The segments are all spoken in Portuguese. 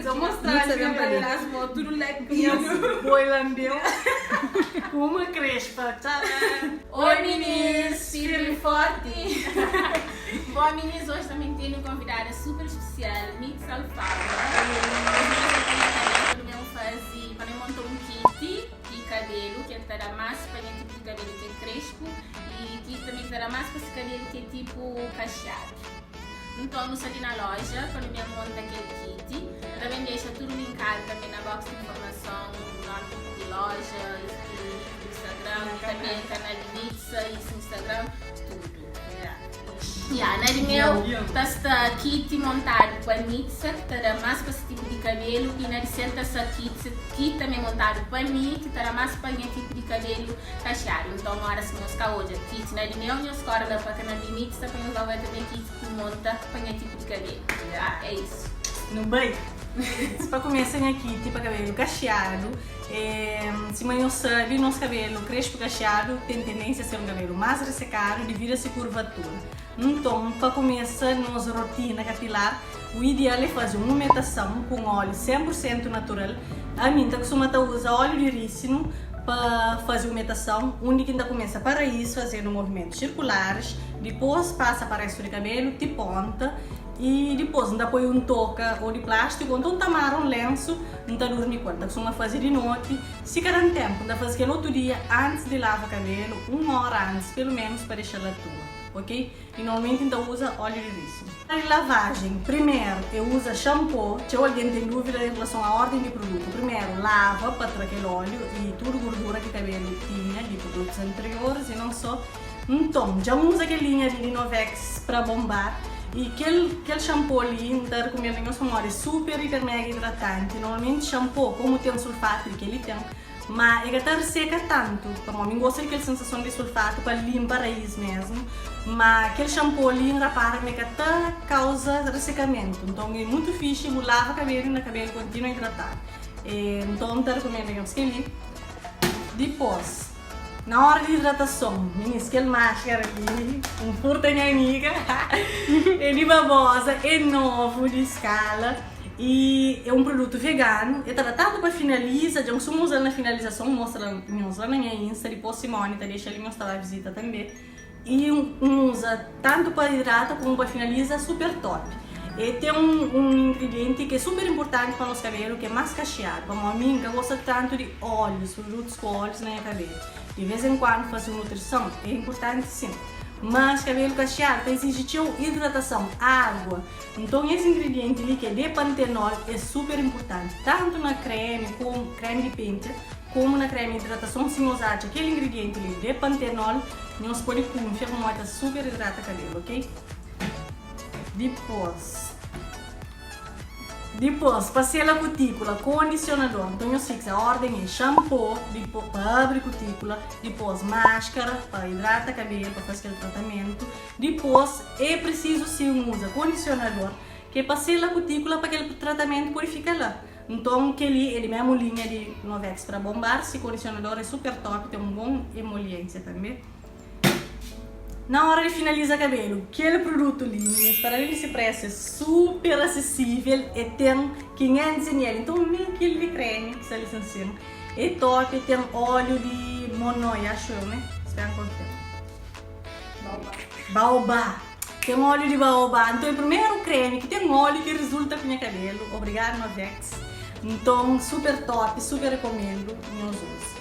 Vou mostrar Nitsa aqui bem as motos, tudo lepinho. Boi lambeu. Uma crespa. Tcharam! Oi meninas, firme e forte. Bom meninas, hoje também tenho uma convidada super especial, Nitsa Alfaro. Quando eu montou um kit de cabelo, que terá mais para tipo de cabelo que é crespo e que também terá mais para esse cabelo que é tipo cacheado. Então, não ali na loja, quando eu monto aquele kit, eu também deixo tudo linkado também na box de informação, no nome de loja, no Instagram, também no canal de Nitsa, isso no Instagram, tudo. Na está kit montado para a Nitsa, que terá mais para esse tipo de cabelo, e na recente essa kit também montado para mim, que terá mais para esse tipo de cabelo cacheado. Então, agora se nós cá hoje, kit na reunião, nós corremos para o canal de Nitsa, para nós vai também kit que monta para esse tipo de cabelo. É isso. No bem, para começar aqui, tipo cabelo cacheado, se não sabe, nosso cabelo crespo cacheado tem tendência a ser um cabelo mais ressecado devido a essa curvatura. Então, para começar nossa rotina capilar, o ideal é fazer uma umetação com óleo 100% natural. A mim costuma usar óleo de rícino para fazer umetação, onde ainda começa para isso fazendo movimentos circulares, depois passa para o resto do cabelo, de ponta, e depois ainda põe um touca ou de plástico, então tamar um lenço, não dormir quando costuma fazer de noite. Se cada tempo, ainda faz aquele outro dia antes de lavar o cabelo, 1 hora antes, pelo menos, para deixar a tua, ok? E normalmente ainda usa óleo de rícino. Para a lavagem, primeiro eu uso shampoo. Se alguém tem dúvida em relação à ordem de produto, primeiro lava para tirar aquele óleo e toda a gordura que o cabelo tinha de produtos anteriores e não só. Então, já usa aquela linha de Novex para bombar. E aquele shampoo ali, não recomendo nenhum sabor, é super, hiper, mega hidratante. Normalmente shampoo, como tem sulfato que ele tem, mas ele está seca tanto. Como eu gosto daquela sensação de sulfato para limpar a raiz mesmo, mas aquele shampoo ali, repara, que até causa ressecamento. Então é muito fixe, eu lavo o cabelo e o cabelo continua hidratado. Então não recomendo nenhum ali. Depois, na hora de hidratação, meninas, aquele máscara aqui, um furto minha amiga, é de babosa, é novo, de escala, e é um produto vegano, é tratado para finalizar, já estamos usando na finalização, mostra lá na minha Insta, depois Simone, deixa ali mostrar a visita também, e usa tanto para hidratar como para finalizar, super top. E tem um ingrediente que é super importante para o nosso cabelo, que é mais cacheado. Como a mim, que gosta tanto de óleos, produtos com óleos no meu cabelo. De vez em quando fazer nutrição, é importante sim. Mas cabelo cacheado exige hidratação, água. Então esse ingrediente ali, que é de pantenol, é super importante. Tanto na creme, como creme de pente, como na creme de hidratação, se usar aquele ingrediente ali de pantenol, nós podemos confiar como está super hidrata o cabelo, ok? Depois, passei a cutícula, condicionador. Então eu sei que a ordem é shampoo, depois para abrir cutícula, depois máscara para hidratar o cabelo, para fazer aquele tratamento. Depois é preciso se usa condicionador, que é passei a cutícula para aquele tratamento purificar lá. Então aquele é a mesma linha de Novex para bombar, esse condicionador é super top, tem um bom emoliência também. Na hora de finalizar o cabelo, aquele produto ali, para ele esse preço é super acessível e tem 500 ml, então nem aquele de creme que está licenciando. É top, tem óleo de monoi, acho eu, né? Espera um pouquinho. Baobá. Tem óleo de baobá, então é o primeiro creme que tem óleo que resulta com o meu cabelo. Obrigado, Novex. Então, super top, super recomendo, meus usos.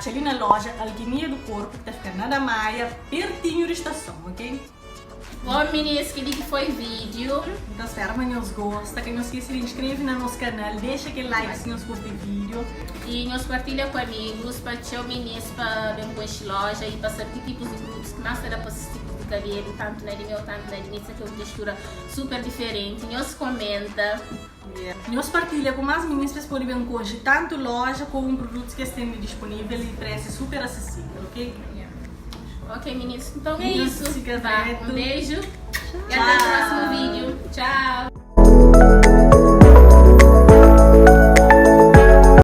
Ali na loja Alquimia do Corpo, que está ficando na da Maia, pertinho da estação, ok? Bom, meninas, que foi vídeo. Então, espero que nos gosta, que não esqueça de inscrever no nosso canal, deixa aquele like se nos curte o vídeo. E nos partilha com amigos, para ter meninas para ver com esta loja e para saber que tipos de produtos que mais será para esse tipo de cabelo, tanto na de meu, tanto na de Nitsa, que é uma textura super diferente. Nos comenta. Nós partilha com mais meninas para poder ver hoje tanto loja como produtos que estão disponíveis e preço super acessível, ok? Ok, meninas, então é isso. Tá? Um beijo e até o próximo vídeo. Tchau!